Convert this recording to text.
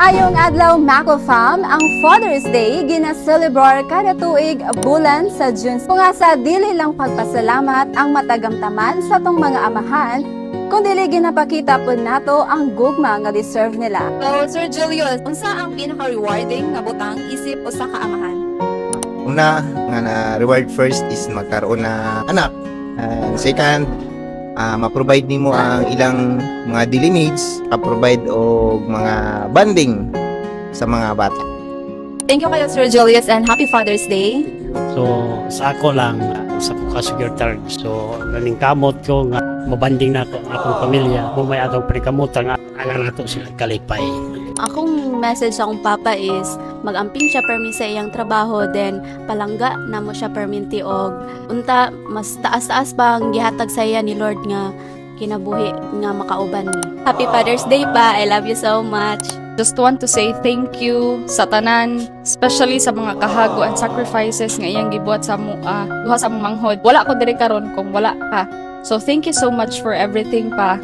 Maayong adlaw Mako Fam, ang Father's Day gina-celebrate kada tuig bulan sa June. Kung sa dili lang pagpasalamat ang matagamtaman sa tong mga amahan, kung dili ginapakita po nato ang gugma nga deserve nila. So Sir Julius, unsa ang pinaka-rewarding nga butang isip usa ka amahan? Una nga na reward first is magkaroon na anak. And second, ma-provide nimo ang ilang mga daily needs, ma-provide og mga banding sa mga bata. Thank you kayo Sir Julius and Happy Father's Day. So sa ako lang, sa ka-secretary, so naningkamot ko nga mabanding na ako akong pamilya, kung may atong prikamutan nga alang nato sila kalipay. Akong message sa akong papa is magamping siya permi sa iyang trabaho, then palangga na mo siya perminti og unta mas taas-taas pa ang gihatag sa iya ni Lord nga kinabuhi nga makauban ni. Happy Father's Day pa. I love you so much. Just want to say thank you sa tanan, especially sa mga kahago and sacrifices nga iyang gibuhat sa duha sa manghod. Wala ko diri karon kung wala ka. So thank you so much for everything pa.